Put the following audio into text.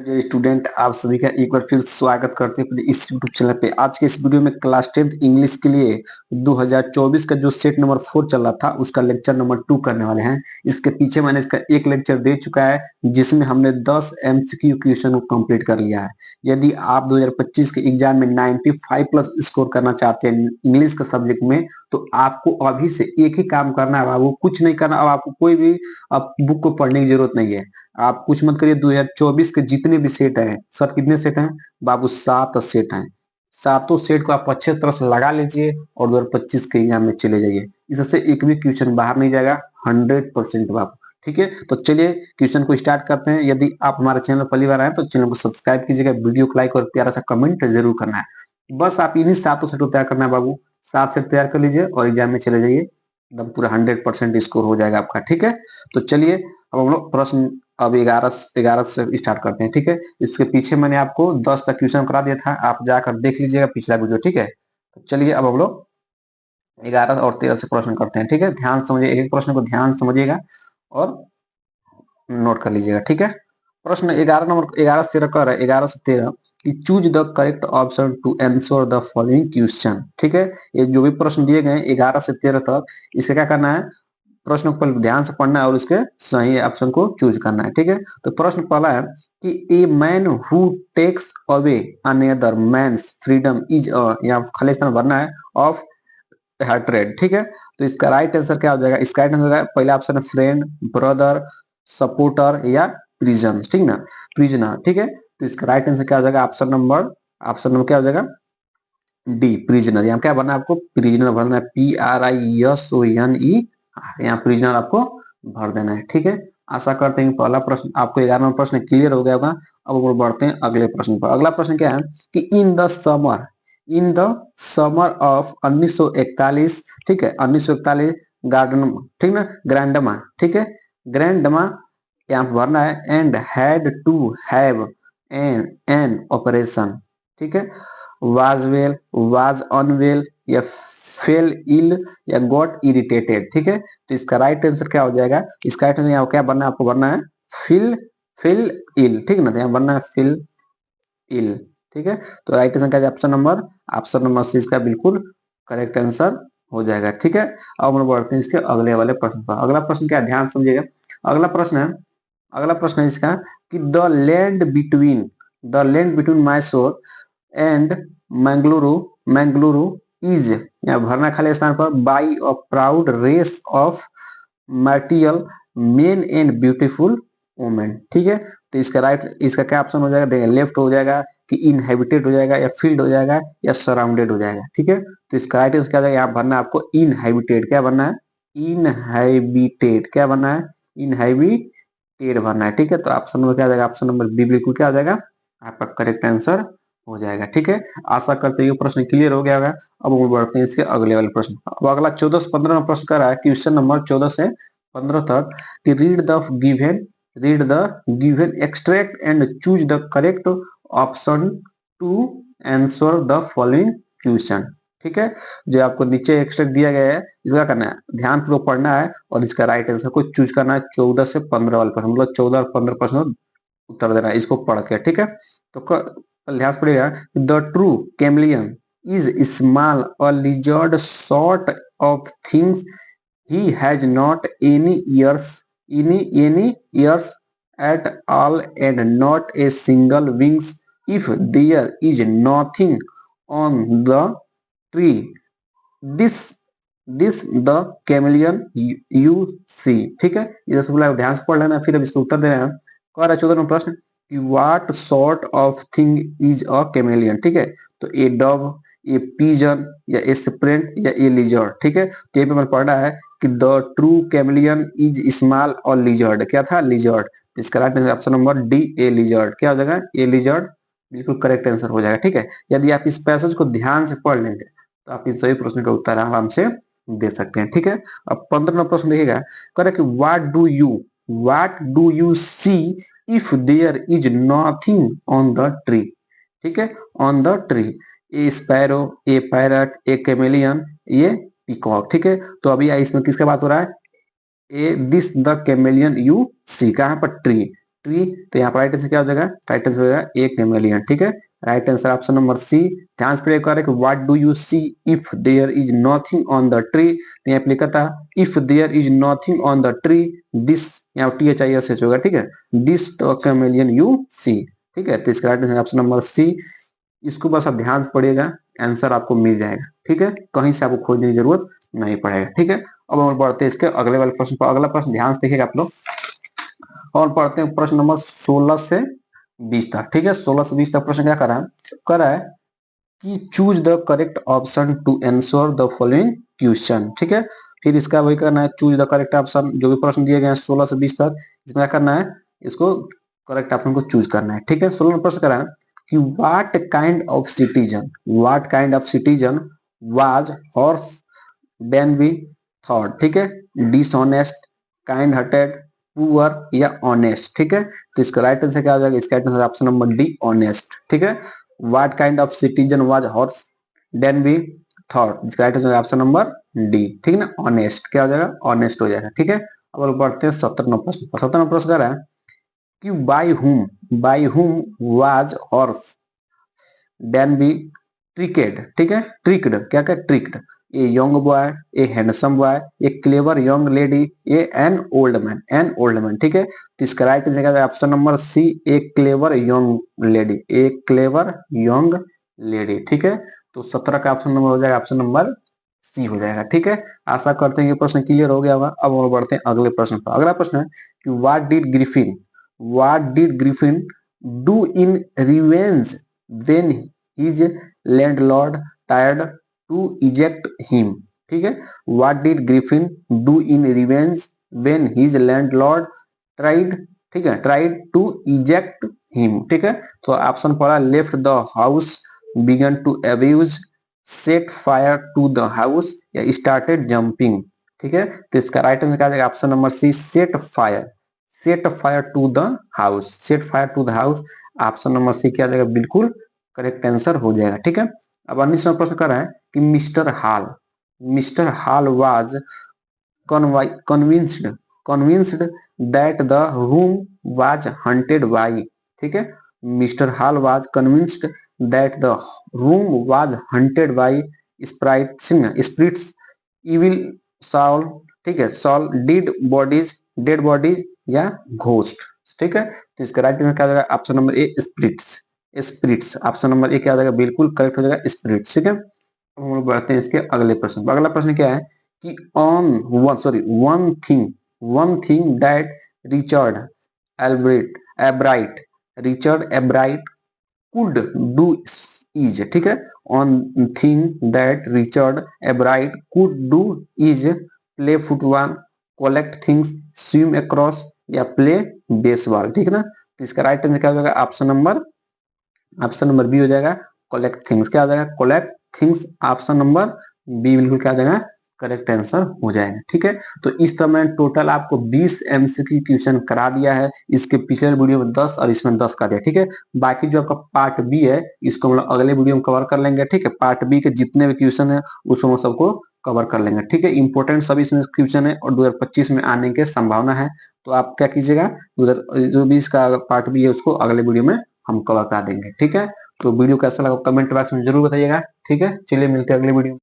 Dear student, आप सभी का एक बार फिर स्वागत करते हैं अपने इस यूट्यूब चैनल पे। आज के इस वीडियो में क्लास 10th इंग्लिश के लिए 2024 का जो सेट नंबर 4 चल रहा था उसका लेक्चर नंबर 2 करने वाले हैं। इसके पीछे मैंने इसका एक लेक्चर दे चुका है जिसमें हमने 10 एमसीक्यू क्वेश्चन को कंप्लीट कर लिया है। यदि आप 2025 के एग्जाम में 95 प्लस स्कोर करना चाहते हैं इंग्लिश के सब्जेक्ट में, तो आपको अभी से एक ही काम करना है बाबू, कुछ नहीं करना। अब आपको कोई भी अब बुक को पढ़ने की जरूरत नहीं है। आप कुछ मत करिए। 2024 के जितने भी सेट हैं, सर कितने सेट हैं बाबू? 7 सेट हैं। सातों सेट को आप अच्छे तरह से लगा लीजिए और 2025 के एग्जाम में चले जाइए। इससे एक भी क्वेश्चन बाहर नहीं जाएगा 100% बाबू। ठीक है, तो चलिए क्वेश्चन को स्टार्ट करते हैं। यदि आप हमारे चैनल पर पहली बार आए तो चैनल को सब्सक्राइब कीजिएगा, वीडियो को लाइक और प्यारा सा कमेंट जरूर करना है। बस आप इन्हीं सातों सेट को तैयार करना है बाबू। 7 सेट तैयार कर लीजिए और एग्जाम में चले जाइए, एकदम पूरा 100% स्कोर हो जाएगा आपका। ठीक है, तो चलिए अब हम लोग प्रश्न अब 11 से स्टार्ट करते हैं। ठीक है, इसके पीछे मैंने आपको 10 तक क्वेश्चन करा दिया था, आप जाकर देख लीजिएगा पिछला वीडियो। ठीक है, तो चलिए अब हम लोग 11 और 13 से प्रश्न करते हैं। ठीक है, ध्यान समझिए, एक एक प्रश्न को ध्यान समझिएगा और नोट कर लीजिएगा। ठीक है, प्रश्न 11 नंबर 11 से 13 कर रहा है। 11 से 13 कि choose the correct option to answer the following question. ठीक है, ये जो भी प्रश्न दिए गए हैं 11 से 13 तक, इसे क्या करना है? प्रश्न को ध्यान से पढ़ना है और उसके सही ऑप्शन को चूज करना है। ठीक है, तो प्रश्न पहला है कि a man who takes away another man's freedom is a, यहाँ खाली स्थान भरना है, ऑफ हेट्रेड। ठीक है, तो इसका राइट आंसर क्या हो जाएगा? इसका राइट आंसर पहला ऑप्शन है फ्रेंड, ब्रदर, सपोर्टर या प्रिजन। ठीक ना, प्रिजनर। ठीक है, तो इसका राइट आंसर क्या हो जाएगा? ऑप्शन नंबर क्या हो जाएगा? D, prisoner. यहाँ क्या भरना है आपको? प्रिजनर भरना है, PRISONE। यहाँ प्रिजनर आपको भर देना है। ठीक है, आशा करते हैं पहला प्रश्न आपको 11 नंबर प्रश्न क्लियर हो गया होगा। अब हम बढ़ते हैं अगले प्रश्न पर। अगला प्रश्न क्या है कि इन द समर ऑफ 1941। ठीक है, 1941 गार्डन, ठीक ना, ग्रैंडमा। ठीक है, ग्रैंडमा यहाँ पर भरना है and had to have an operation. ठीक है, वाज वेल, वाज अनवेल या फेल इल या गॉट इरिटेटेड। ठीक है, तो इसका राइट आंसर क्या हो जाएगा? इसका राइट आंसर यहाँ क्या बनना है? आपको बनना है फिल फिल इल। ठीक ना, तो यहाँ बनना है फिल इल। ठीक है, तो राइट आंसर क्या है? ऑप्शन नंबर सी इसका बिल्कुल करेक्ट आंसर हो जाएगा। ठीक है, अब हम बढ़ते हैं इसके अगले वाले प्रश्न पर। अगला प्रश्न क्या है? ध्यान समझिएगा। अगला प्रश्न है अगला प्रश्न है इसका कि the land between Mysore and Mangaluru is, यहाँ भरना खाली स्थान पर, by a proud race of martial men and beautiful women. ठीक है, तो इसका क्या ऑप्शन हो जाएगा? देखिए, लेफ्ट हो जाएगा कि इनहेबिटेड हो जाएगा या फील्ड हो जाएगा या सराउंडेड हो जाएगा। ठीक है, तो इसका राइट आंसर क्या हो जाएगा? यहाँ भरना है आपको इनहेबिटेड। क्या बनना है? इनहेबिटेड। क्या बनना है? इनहेबिटेड भरना है। ठीक है, तो ऑप्शन नंबर क्या आ जाएगा? ऑप्शन नंबर बी बिल्कुल क्या आ जाएगा? आपका करेक्ट आंसर हो जाएगा। ठीक है, आशा करते हैं ये प्रश्न क्लियर हो गया होगा। अब हम बढ़ते हैं इसके अगले वाले प्रश्न। अब अगला 14 से 15 में प्रश्न कर रहा है, क्वेश्चन नंबर 14 से 15 तक कि read the given extract and choose the correct option to answer the following question. ठीक है, जो आपको नीचे एक्सट्रैक्ट दिया गया है इसका करना है, ध्यान पूर्वक पढ़ना है और इसका राइट आंसर को चूज करना है। 14 से 15 वाले प्रश्न, मतलब 14 और 15 प्रश्न उत्तर देना है इसको पढ़ के। ठीक है, तो ध्यान से पढ़िएगा। The true chameleon is small a lizard sort of things he has not any ears at all and not a single wings if there is nothing on the tree. This this the chameleon you see। ठीक है, इधर से बोला ध्यान से पढ़ लेना, फिर अब इसका उत्तर देना है। कह रहा है 14 नंबर प्रश्न कि what sort of thing is a chameleon. ठीक है, तो ए डव, ए पिजन या ए स्प्रेंट या ए लिजर्ड। ठीक है, तो ये पे मैंने पढ़ा है कि the true chameleon is small और लिजर्ड। क्या था? लिजर्ड। तो इसका right answer option number D, a lizard. क्या हो जाएगा? ए लिजर्ड बिल्कुल करेक्ट आंसर हो जाएगा। ठीक है, यदि आप इस पैसेज को ध्यान से पढ़ लेंगे तो आप इन सभी प्रश्नों का उत्तर आराम से दे सकते हैं। ठीक है, अब 15 नंबर प्रश्न देखिएगा, कह रहा है कि what do you see if there is nothing on the tree. ठीक है, on the tree, a sparrow, a parrot, a chameleon, ये पीकॉक। ठीक है, तो अभी इसमें किसका बात हो रहा है? ए this the chameleon you see, कहां पर? ट्री। ट्री, तो यहाँ पर राइट आंसर क्या हो जाएगा, राइट आंसर हो जाएगा 1 मिलियन। ठीक है, right answer option number C. ध्यान से कर रहे what do you see if there is nothing on the tree, तो यहाँ पे लिखा था if there is nothing on the tree this, यहाँ THIS होगा। ठीक है, दिस कैमेलियन यू सी। ठीक है, तो इसका right answer option number C. इसको बस आप ध्यान से पढ़िएगा, आंसर आपको मिल जाएगा। ठीक है, कहीं से आपको खोजने की जरूरत नहीं पड़ेगा। ठीक है, अब हम बढ़ते हैं इसके अगले वाले प्रश्न पर। अगला प्रश्न ध्यान से देखिएगा आप लोग, और पढ़ते हैं प्रश्न नंबर 16 से 20 तक। ठीक है, 16 से 20 तक प्रश्न क्या कर रहा है कि choose the correct option to answer the following question. ठीक है, फिर इसका वही करना है, चूज द करेक्ट ऑप्शन। जो भी प्रश्न दिए गए हैं 16 से 20 तक, इसमें क्या करना है, इसको करेक्ट ऑप्शन को चूज करना है। ठीक है, 16 में प्रश्न करा है कि what kind of citizen was horse then be thought. ठीक है, डिसऑनेस्ट, काइंड हार्टेड, पुअर या ऑनेस्ट। ठीक है, तो इसका राइट आंसर क्या हो जाएगा, इसका right answer option number D, honest. ठीक है, what kind of citizen was horse then be thought, इसका right answer option number D. ठीक है ना, ऑनेस्ट क्या हो जाएगा, ऑनेस्ट हो जाएगा। ठीक है, अब बढ़ते हैं 17 नंबर प्रश्न पर। 17 नंबर प्रश्न कह रहा है कि by whom was horse then be tricked. ठीक है, ट्रिक्ड क्या क्या, tricked, a young boy, a handsome boy, a clever young lady, a an old man. ठीक है, तो इसका राइट आंसर है option number C, a clever young lady, a clever young lady. ठीक है, तो 17 का ऑप्शन नंबर हो जाएगा ऑप्शन नंबर सी हो जाएगा। ठीक है, आशा करते हैं ये प्रश्न क्लियर हो गया होगा। अब और बढ़ते हैं अगले प्रश्न पर। अगला प्रश्न है कि what did Griffin do in revenge when his landlord tired to eject him. ठीक है, what did Griffin do in revenge when his landlord tried, ठीक है, ट्राइड टू इजेक्ट हिम। ठीक है, तो ऑप्शन पड़ा left the house, began to abuse, set fire to the house या started jumping. ठीक है, तो इसका राइट आंसर क्या आ जाएगा, option number C, set fire to the house, set fire to the house. Option number C क्या आ जाएगा, बिल्कुल करेक्ट आंसर हो जाएगा। ठीक है, अब 19वां प्रश्न कर रहा है कि mister hall was convinced that the room was haunted by। ठीक है, mister hall was convinced that the room was haunted by spirits, evil soul। ठीक है, soul, डेड बॉडीज या घोस्ट। ठीक है, तो इसका राइट आंसर क्या हो जाएगा, option number A, spirits. Option number A क्या हो जाएगा, बिल्कुल करेक्ट हो जाएगा, स्पिरिट्स। ठीक है, हम लोग बढ़ते हैं इसके अगले प्रश्न। अगला प्रश्न क्या है कि one thing that Richard एब्राइट could do is. ठीक है, on thing that Richard एब्राइट could do is play football, collect things, swim across या प्ले बेसबॉल। ठीक है ना, तो इसका राइट आंसर क्या हो जाएगा, ऑप्शन नंबर बी हो जाएगा, कलेक्ट थिंग्स। क्या हो जाएगा, collect things. Option number B बिल्कुल क्या आ जाएगा, करेक्ट आंसर हो जाएगा। ठीक है, तो इस तरह मैंने टोटल आपको 20 MCQ क्वेश्चन करा दिया है। इसके पिछले वीडियो में 10 और इसमें 10 का दिया। ठीक है, बाकी जो आपका पार्ट बी है इसको हम लोग अगले वीडियो में कवर कर लेंगे। ठीक है, पार्ट बी के जितने भी क्वेश्चन है उसको हम सबको कवर कर लेंगे। ठीक है, इंपॉर्टेंट सभी इसमें क्वेश्चन है और 2025 में आने की संभावना है। तो आप क्या कीजिएगा, जो भी इसका पार्ट बी है उसको अगले वीडियो में हम कवर करा देंगे। ठीक है, तो वीडियो कैसा लगा कमेंट बॉक्स में जरूर बताइएगा। ठीक है, चलिए मिलते हैं अगले वीडियो में।